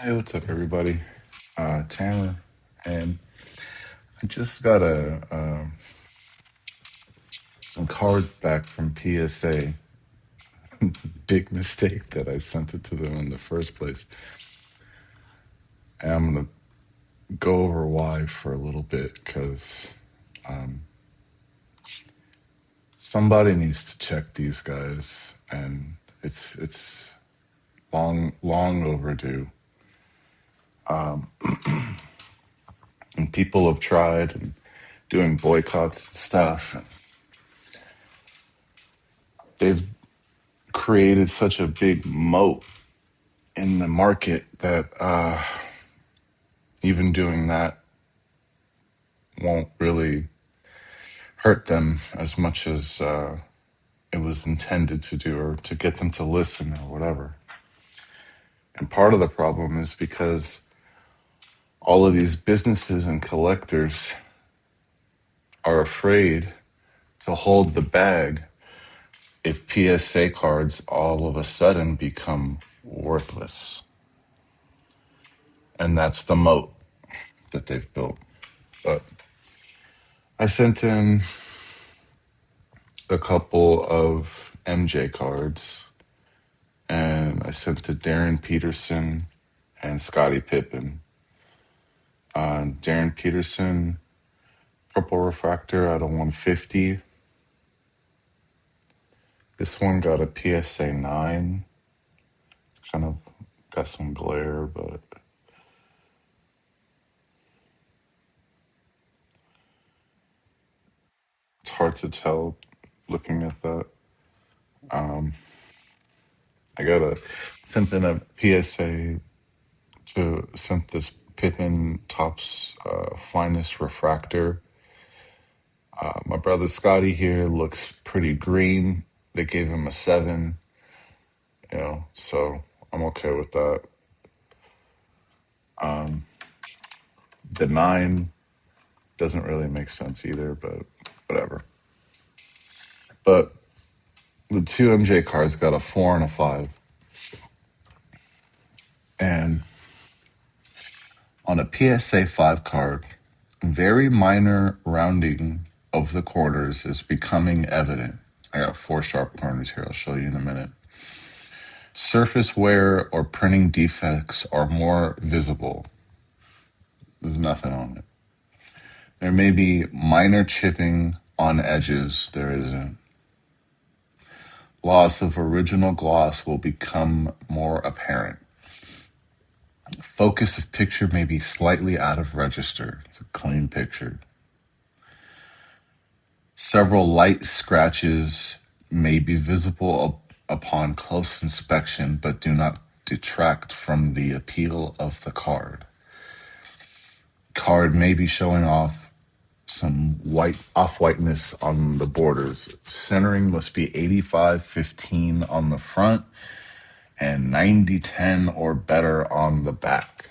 Hey, what's up, everybody? Tanner, and I just got some cards back from PSA. Big mistake that I sent it to them in the first place, and I'm gonna go over why for a little bit because um, somebody needs to check these guys, and it's long overdue. Um, and people have tried and doing boycotts and stuff. And they've created such a big moat in the market that even doing that won't really hurt them as much as it was intended to do, or to get them to listen or whatever. And part of the problem is because all of these businesses and collectors are afraid to hold the bag if PSA cards all of a sudden become worthless. And that's the moat that they've built. But I sent in a couple of MJ cards, and I sent to Darren Peterson and Scottie Pippen. Darren Peterson, purple refractor out of 150. This one got a PSA 9. It's kind of got some glare, but it's hard to tell looking at that. Um, I got a sent in a PSA to sent this Pippen Topps finest refractor. My brother Scotty here looks pretty green. They gave him a 7, so I'm okay with that. Um, the 9 doesn't really make sense either, but whatever. But the two MJ cards got a 4 and a 5. And on a PSA 5 card, very minor rounding of the corners is becoming evident. I got 4 sharp corners here. I'll show you in a minute. Surface wear or printing defects are more visible. There's nothing on it. There may be minor chipping on edges. There isn't. Loss of original gloss will become more apparent. Focus of picture may be slightly out of register. It's a clean picture. Several light scratches may be visible upon close inspection, but do not detract from the appeal of the card. Card may be showing off some off-whiteness on the borders. Centering must be 85-15 on the front and 90-10 or better on the back.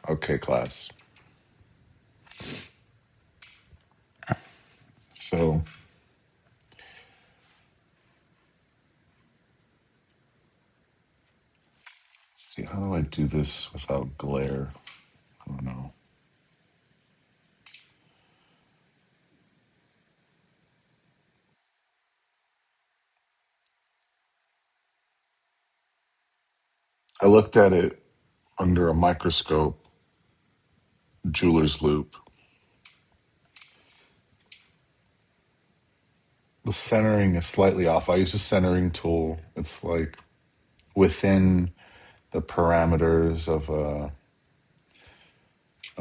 Okay, class. So see, how do I do this without glare? I don't know. I looked at it under a microscope, jeweler's loop. The centering is slightly off. I use a centering tool. It's like within the parameters of a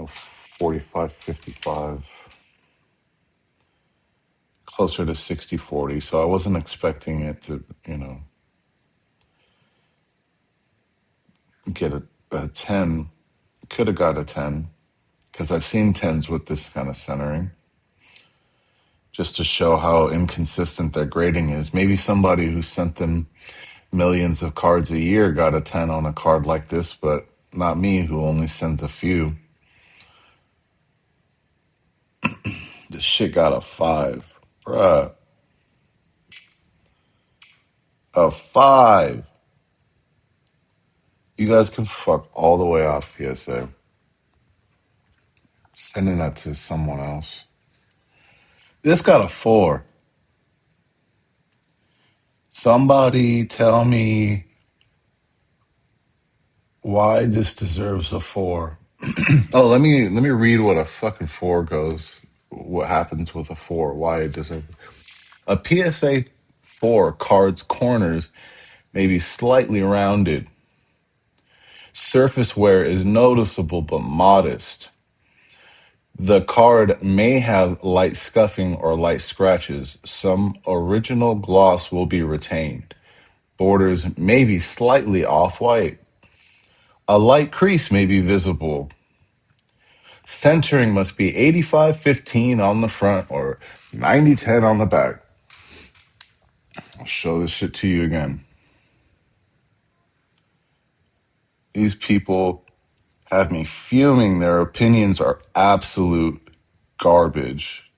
45, 55, closer to 60-40. So I wasn't expecting it to, get a 10. Could have got a 10 because I've seen 10s with this kind of centering, just to show how inconsistent their grading is. Maybe somebody who sent them millions of cards a year got a 10 on a card like this, but not me, who only sends a few. This shit got a 5. Bruh. A 5. You guys can fuck all the way off PSA. Sending that to someone else. This got a 4. Somebody tell me why this deserves a 4. Oh, let me read what a fucking 4 goes. What happens with a 4? Why it deserves a PSA 4 card's corners may be slightly rounded. Surface wear is noticeable but modest. The card may have light scuffing or light scratches. Some original gloss will be retained. Borders may be slightly off-white. A light crease may be visible. Centering must be 85-15 on the front or 90-10 on the back. I'll show this shit to you again. These people have me fuming. Their opinions are absolute garbage.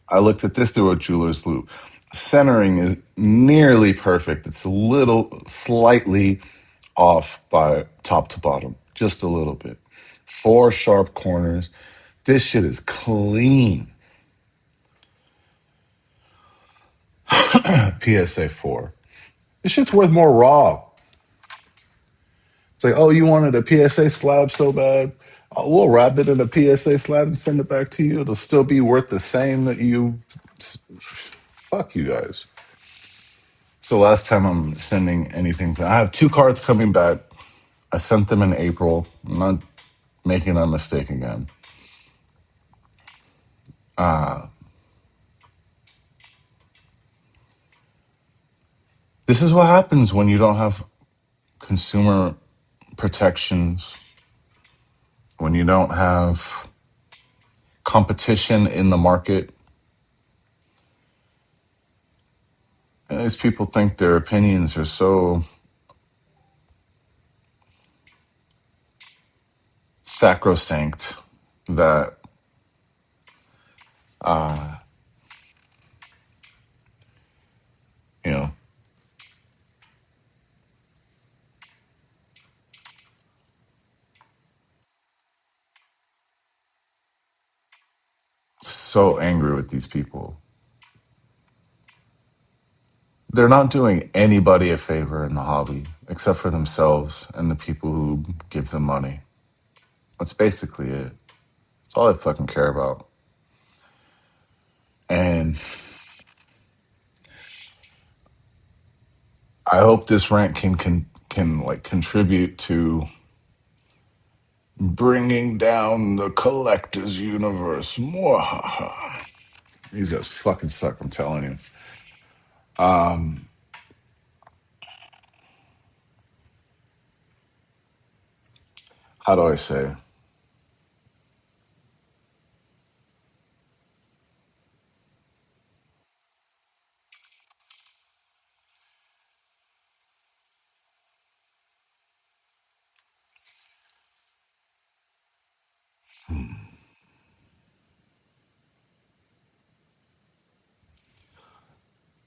I looked at this through a jeweler's loop. Centering is nearly perfect. It's a little slightly off by top to bottom, just a little bit. 4 sharp corners. This shit is clean. PSA 4. This shit's worth more raw. It's like, oh, you wanted a PSA slab so bad? We'll wrap it in a PSA slab and send it back to you. It'll still be worth the same that you. Fuck you guys. It's the last time I'm sending anything. I have 2 cards coming back. I sent them in April. I'm not making that mistake again. This is what happens when you don't have consumer protections, when you don't have competition in the market. And these people think their opinions are so sacrosanct that you know, so angry with these people. They're not doing anybody a favor in the hobby except for themselves and the people who give them money. That's basically it. That's all I fucking care about. And I hope this rant can like contribute to bringing down the collector's universe. Mwahaha. These guys fucking suck, I'm telling you. How do I say?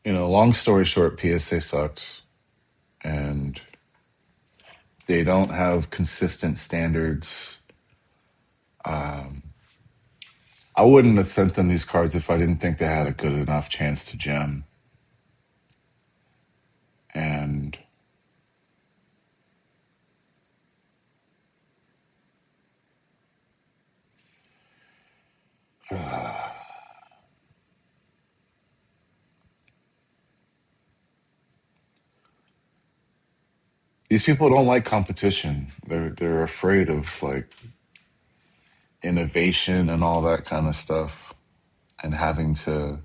Long story short, PSA sucks, and they don't have consistent standards. I wouldn't have sent them these cards if I didn't think they had a good enough chance to gem. And these people don't like competition. They're afraid of like innovation and all that kind of stuff, and having to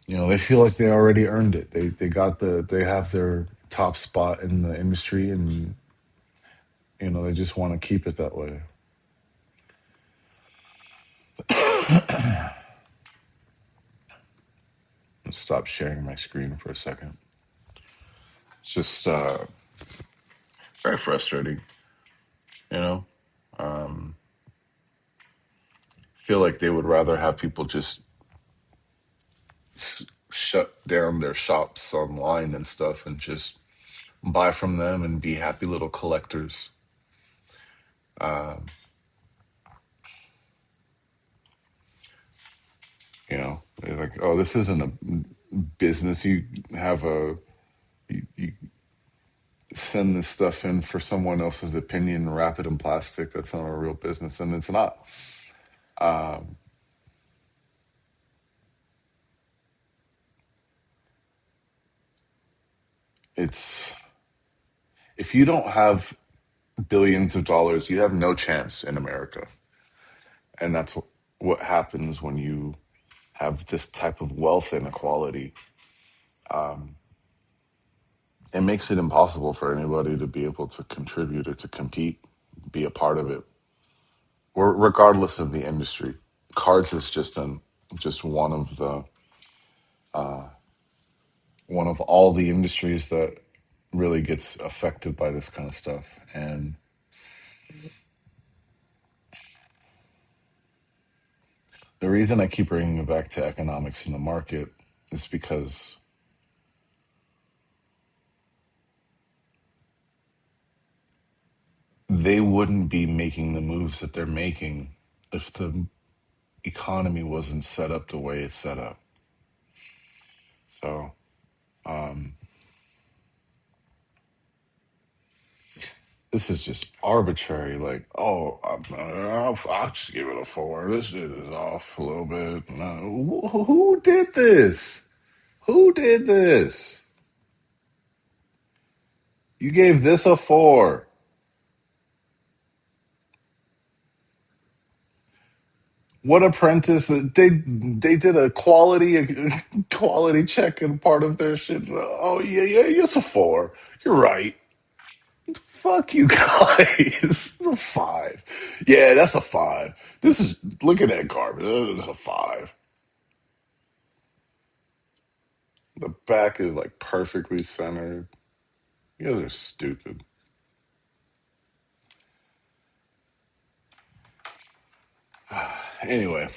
they feel like they already earned it. They have their top spot in the industry, and they just want to keep it that way. Let's stop sharing my screen for a second. It's just very frustrating, you know. Feel like they would rather have people just shut down their shops online and stuff and just buy from them and be happy little collectors. Um, they're like, oh, this isn't a business. You have a you send this stuff in for someone else's opinion, wrap it in plastic. That's not a real business, and it's not. Um, it's if you don't have billions of dollars, you have no chance in America, and that's what happens when you have this type of wealth inequality. Um, it makes it impossible for anybody to be able to contribute or to compete, be a part of it, or regardless of the industry. Cards is just uh, one of all the industries that really gets affected by this kind of stuff. And the reason I keep bringing it back to economics in the market is because they wouldn't be making the moves that they're making if the economy wasn't set up the way it's set up. So, um, this is just arbitrary. Like, oh, I'll just give it a four. This shit is off a little bit. No, who did this? Who did this? You gave this a four. What apprentice? They did a quality check and part of their shit. Oh yeah, it's a four. You're right. Fuck you guys. A five. Yeah, that's a five. This is look at that garbage. This is a five. The back is like perfectly centered. You guys are stupid. Anyway,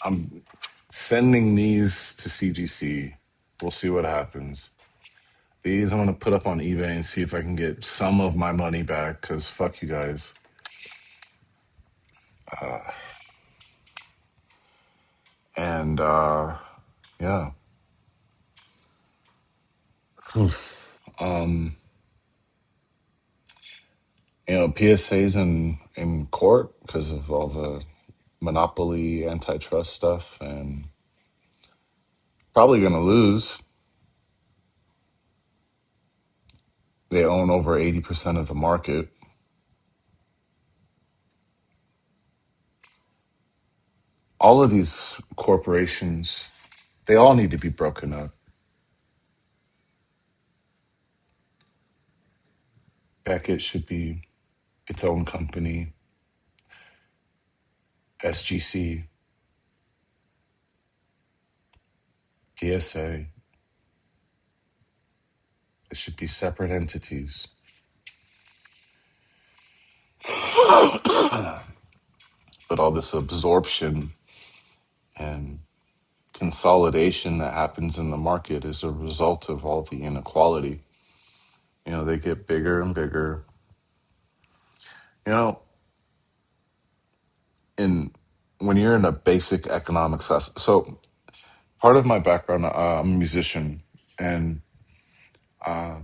I'm sending these to CGC. We'll see what happens. These I'm gonna put up on eBay and see if I can get some of my money back. Cause fuck you guys. Uh, and yeah, um, PSA's in court because of all the monopoly antitrust stuff, and probably gonna lose. They own over 80% of the market. All of these corporations, they all need to be broken up. Beckett should be its own company. SGC, PSA, it should be separate entities. But all this absorption and consolidation that happens in the market is a result of all the inequality. They get bigger and bigger. You know, in when you're in a basic economics class. So part of my background, I'm a musician, and uh,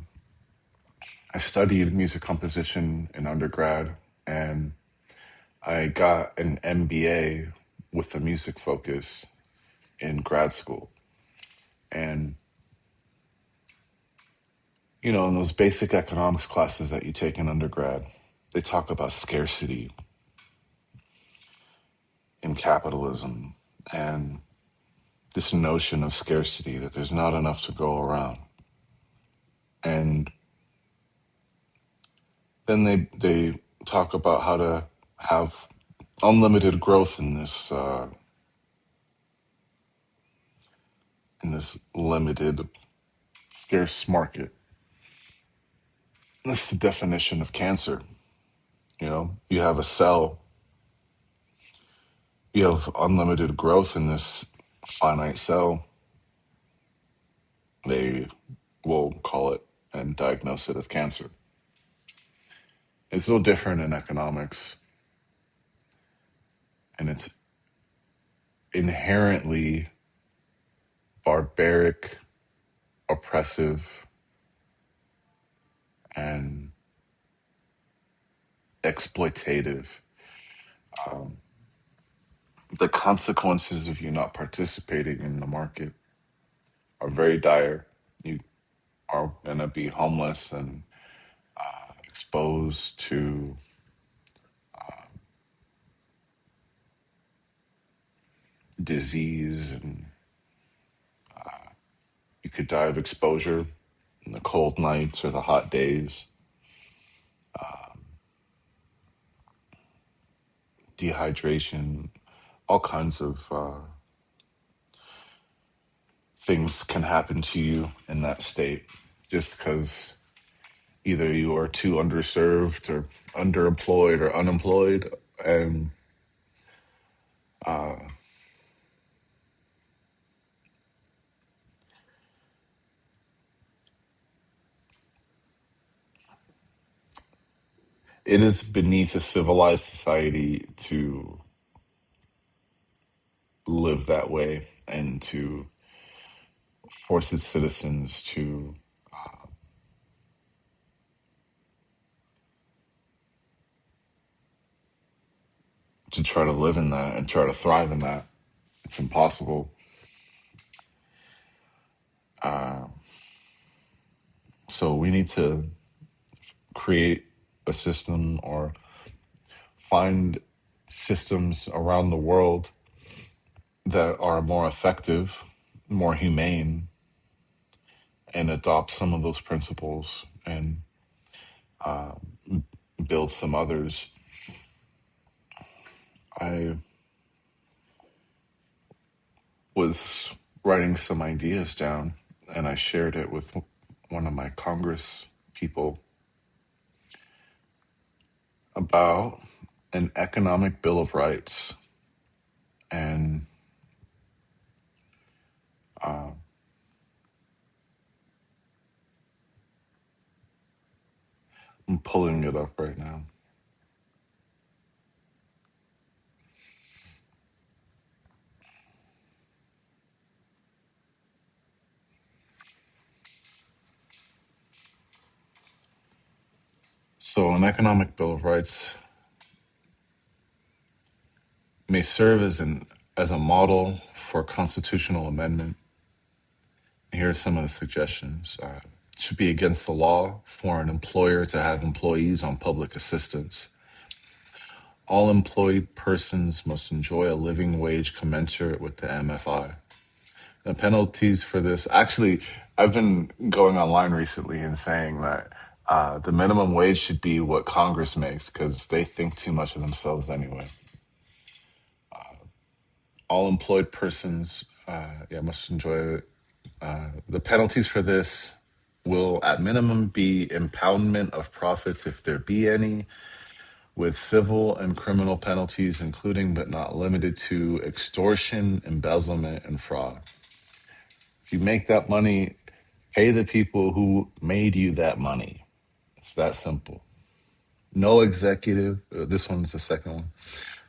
I studied music composition in undergrad, and I got an MBA with a music focus in grad school. And in those basic economics classes that you take in undergrad, they talk about scarcity in capitalism and this notion of scarcity that there's not enough to go around. And then they talk about how to have unlimited growth in this limited scarce market. That's the definition of cancer. You have a cell, you have unlimited growth in this finite cell. they will call it and diagnose it as cancer. It's so different in economics, and it's inherently barbaric, oppressive, and exploitative. Um, the consequences of you not participating in the market are very dire. You are going to be homeless and exposed to disease, and you could die of exposure in the cold nights or the hot days, dehydration, all kinds of things can happen to you in that state just because either you are too underserved or underemployed or unemployed. And it is beneath a civilized society to live that way and to force its citizens to try to live in that and try to thrive in that. It's impossible. So we need to create a system or find systems around the world that are more effective, more humane, and adopt some of those principles and build some others. I was writing some ideas down and I shared it with one of my Congress people about an economic bill of rights. And I'm pulling it up right now. So, an economic bill of rights may serve as a model for constitutional amendment. Here are some of the suggestions. It should be against the law for an employer to have employees on public assistance. All employed persons must enjoy a living wage commensurate with the MFI. The penalties for this, actually, I've been going online recently and saying that the minimum wage should be what Congress makes because they think too much of themselves anyway. All employed persons, must enjoy it. The penalties for this will, at minimum, be impoundment of profits if there be any, with civil and criminal penalties, including but not limited to extortion, embezzlement, and fraud. If you make that money, pay the people who made you that money. It's that simple. No executive, this one's the second one.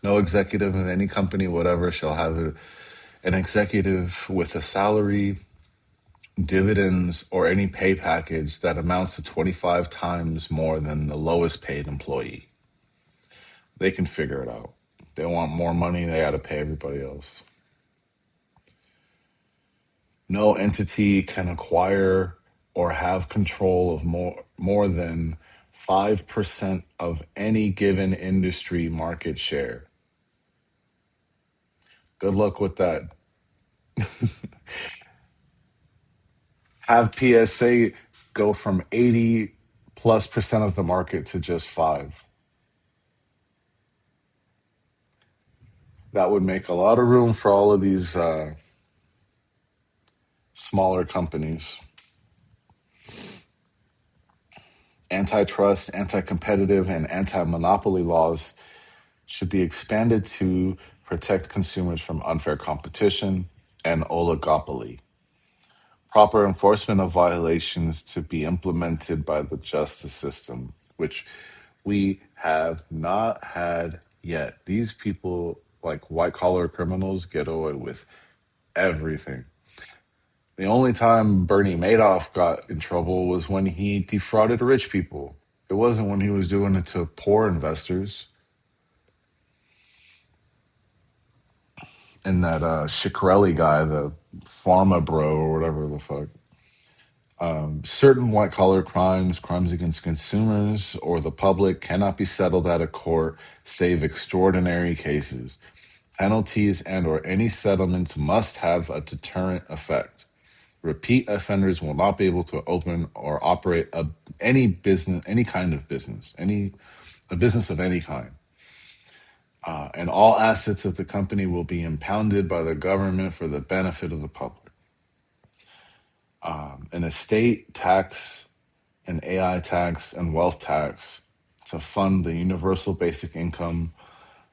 No executive of any company, whatever, shall have an executive with a salary, dividends, or any pay package that amounts to 25 times more than the lowest paid employee. They can figure it out. They want more money, they got to pay everybody else. No entity can acquire or have control of more than 5% of any given industry market share. Good luck with that. Have PSA go from 80 plus percent of the market to just 5. That would make a lot of room for all of these smaller companies. Antitrust, anti competitive, and anti monopoly laws should be expanded to protect consumers from unfair competition and oligopoly. proper enforcement of violations to be implemented by the justice system, which we have not had yet. These people, like white collar criminals, get away with everything. The only time Bernie Madoff got in trouble was when he defrauded rich people. It wasn't when he was doing it to poor investors. And that Shkreli guy, the pharma bro or whatever the fuck. Certain white collar crimes, crimes against consumers or the public, cannot be settled at a court save extraordinary cases. Penalties and or any settlements must have a deterrent effect. Repeat offenders will not be able to open or operate any business, any kind of business, any a business of any kind. And all assets of the company will be impounded by the government for the benefit of the public. An estate tax, an AI tax, and wealth tax to fund the universal basic income,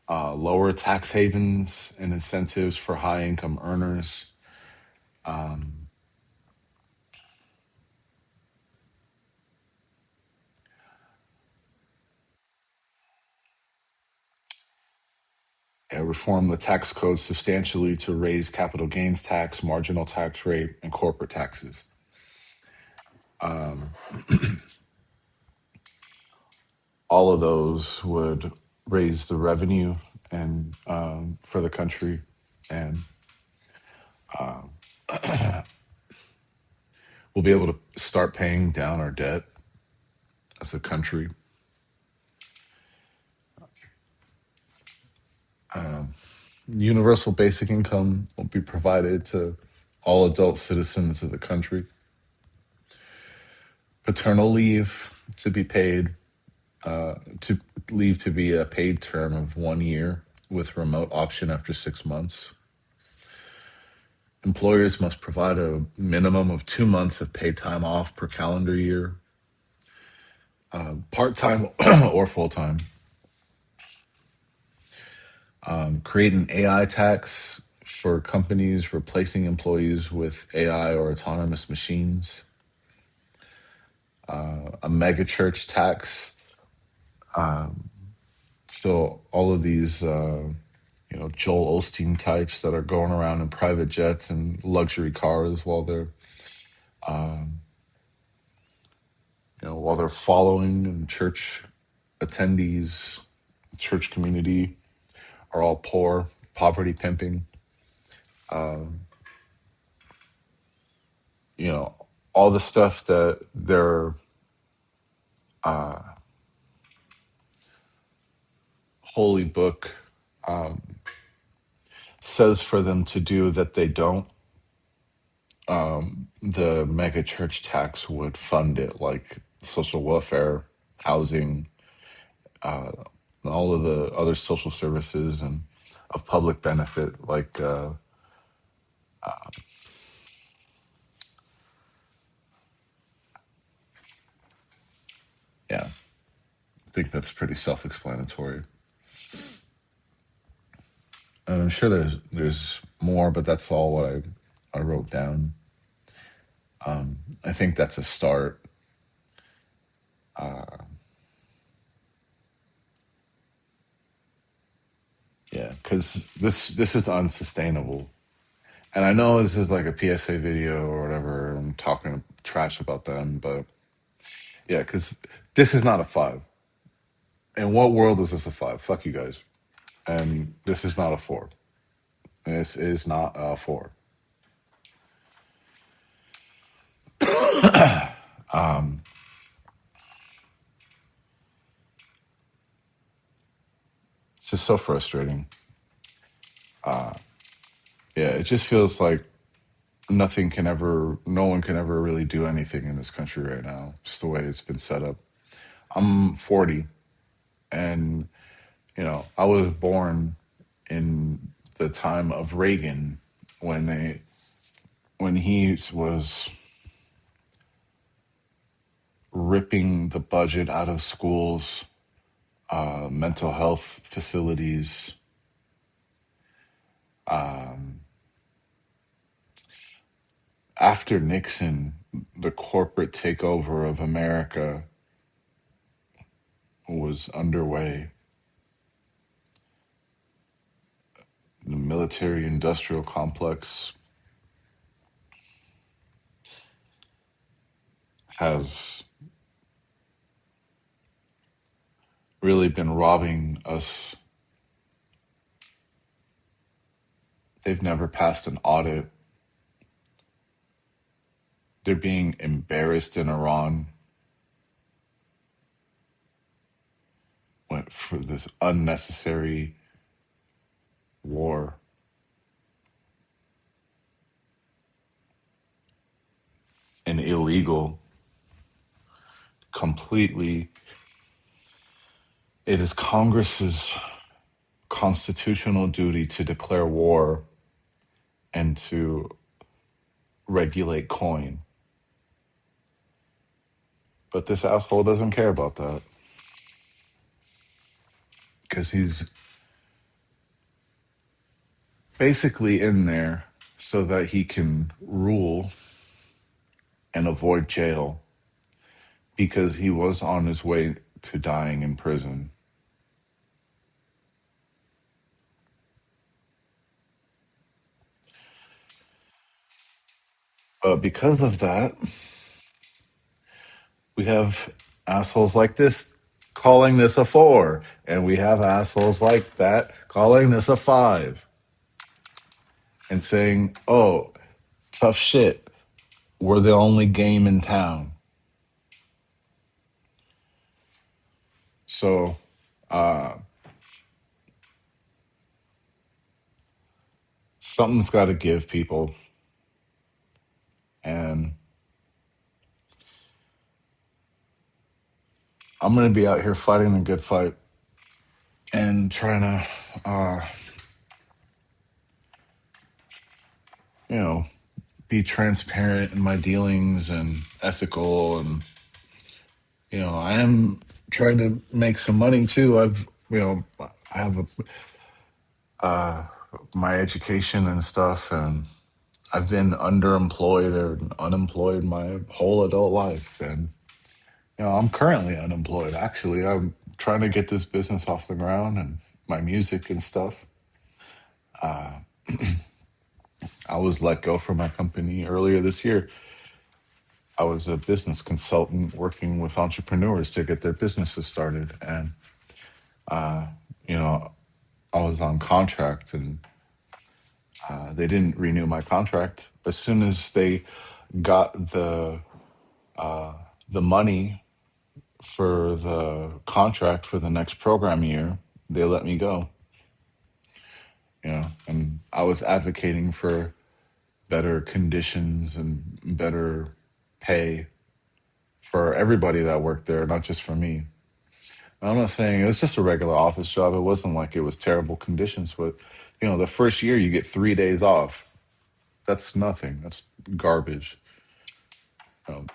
lower tax havens and incentives for high income earners. Reform the tax code substantially to raise capital gains tax, marginal tax rate, and corporate taxes. All of those would raise the revenue and for the country, and we'll be able to start paying down our debt as a country. Universal basic income will be provided to all adult citizens of the country. Paternal leave to be paid, to leave to be a paid term of 1 year with remote option after 6 months. Employers must provide a minimum of 2 months of paid time off per calendar year, part time or full time. Create an AI tax for companies replacing employees with AI or autonomous machines. A mega church tax. So all of these, Joel Osteen types that are going around in private jets and luxury cars while they're following, and church attendees, church community are all poor, poverty pimping. You know, all the stuff that their holy book says for them to do that they don't. The mega church tax would fund it, like social welfare, housing, and all of the other social services and of public benefit, like yeah, I think that's pretty self-explanatory. And I'm sure there's more, but that's all what I wrote down. I think that's a start. Yeah, because this is unsustainable. And I know this is like a PSA video or whatever. I'm talking trash about them, but yeah, because this is not a five. In what world is this a five? Fuck you guys. And this is not a four. This is not a four. It's just so frustrating. Yeah, it just feels like no one can ever really do anything in this country right now, just the way it's been set up. I'm 40, and I was born in the time of Reagan when he was ripping the budget out of schools, mental health facilities, after Nixon, the corporate takeover of America was underway. The military industrial complex has really been robbing us. They've never passed an audit. They're being embarrassed in Iran for this unnecessary war and illegal. Completely, it is Congress's constitutional duty to declare war and to regulate coin. But this asshole doesn't care about that because he's basically in there so that he can rule and avoid jail because he was on his way to dying in prison. But because of that, we have assholes like this calling this a 4, and we have assholes like that calling this a 5 and saying, oh, tough shit. We're the only game in town. So, something's got to give, people. And I'm going to be out here fighting the good fight and trying to, you know, be transparent in my dealings and ethical. And, I am trying to make some money too. I have my education and stuff, and I've been underemployed or unemployed my whole adult life. And, I'm currently unemployed. Actually, I'm trying to get this business off the ground and my music and stuff. I was let go from my company earlier this year. I was a business consultant working with entrepreneurs to get their businesses started. And, you know, I was on contract, and they didn't renew my contract. As soon as they got the money for the contract for the next program year, they let me go. And I was advocating for better conditions and better pay for everybody that worked there, not just for me. And I'm not saying it was just a regular office job. It wasn't like it was terrible conditions, but the first year you get 3 days off. That's nothing. That's garbage. Um,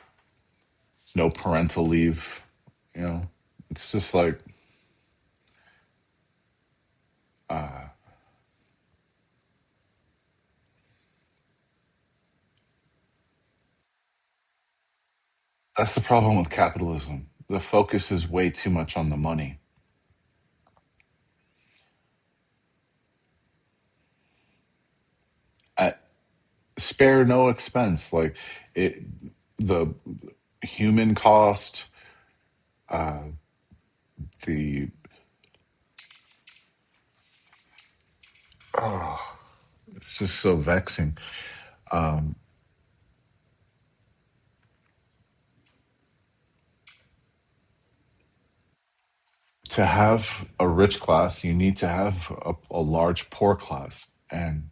no parental leave. You know, it's just like that's the problem with capitalism. The focus is way too much on the money. At spare no expense. Like it, the human cost, the oh, it's just so vexing. Um, to have a rich class, you need to have a large poor class, and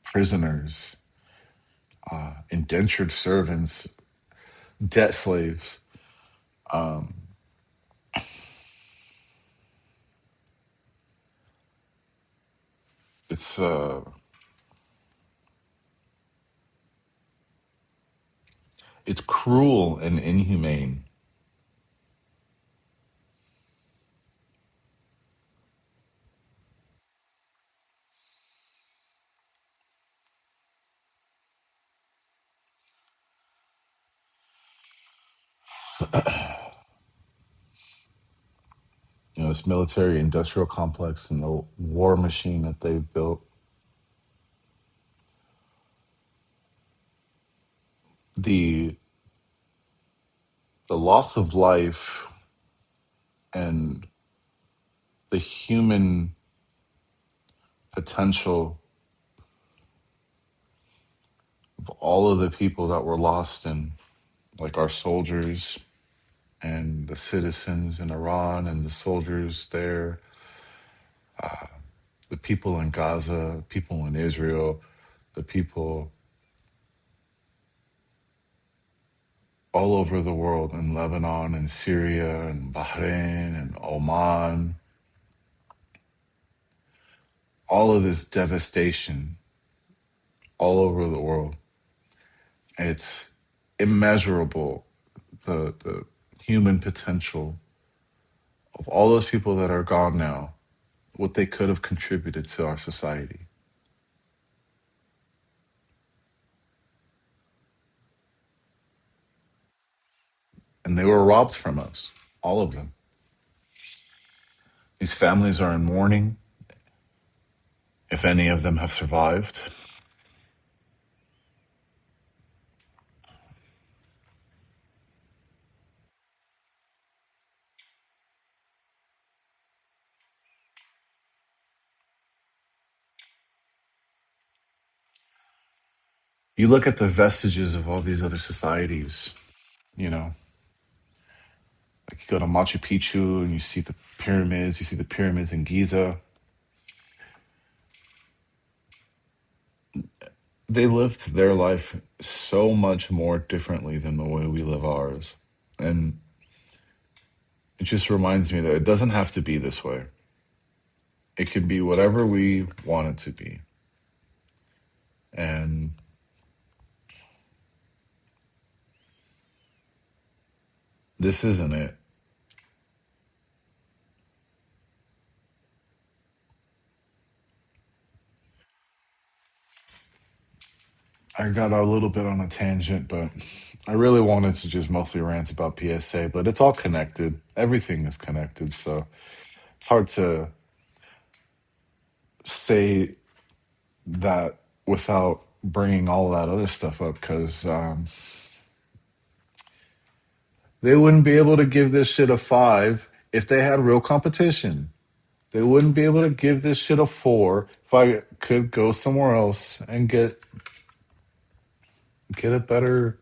prisoners, indentured servants, debt slaves. It's it's cruel and inhumane. This military industrial complex and the war machine that they've built, the the loss of life and the human potential of all of the people that were lost in, like our soldiers and the citizens in Iran and the soldiers there, the people in Gaza, people in Israel, the people all over the world in Lebanon and Syria and Bahrain and Oman, all of this devastation all over the world. It's immeasurable, the human potential of all those people that are gone now, what they could have contributed to our society. And they were robbed from us, all of them. These families are in mourning, if any of them have survived. You look at the vestiges of all these other societies, you know, like you go to Machu Picchu and you see the pyramids in Giza. They lived their life so much more differently than the way we live ours. And it just reminds me that it doesn't have to be this way. It can be whatever we want it to be. And this isn't it. I got a little bit on a tangent, but I really wanted to just mostly rant about PSA, but it's all connected. Everything is connected. So it's hard to say that without bringing all that other stuff up because they wouldn't be able to give this shit a five if they had real competition. They wouldn't be able to give this shit a four if I could go somewhere else and get a better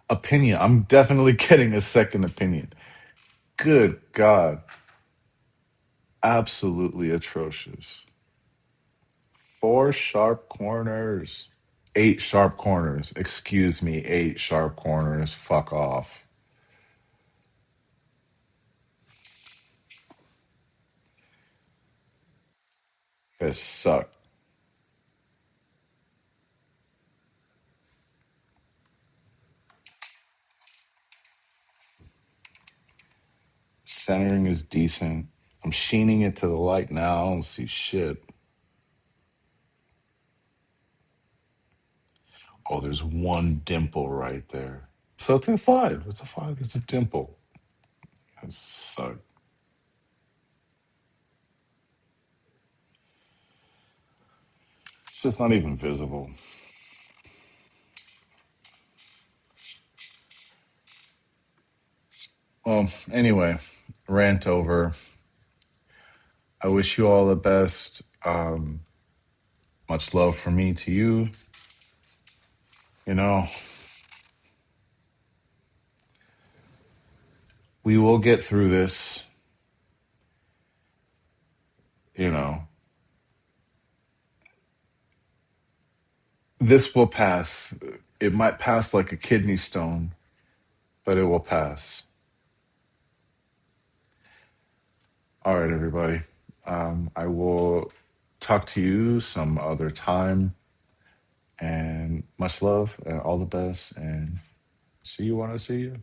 opinion. I'm definitely getting a second opinion. Good God. Absolutely atrocious. Four sharp corners. Eight sharp corners. Excuse me, eight sharp corners. Fuck off. You guys suck. Centering is decent. I'm sheening it to the light now. I don't see shit. Oh, there's one dimple right there. So it's a five. It's a five. It's a dimple. That suck. It's just not even visible. Well, anyway, rant over. I wish you all the best. Much love from me to you. You know, we will get through this. You know, this will pass. It might pass like a kidney stone, but it will pass. All right, everybody. I will talk to you some other time. And much love and all the best. And see you when I see you.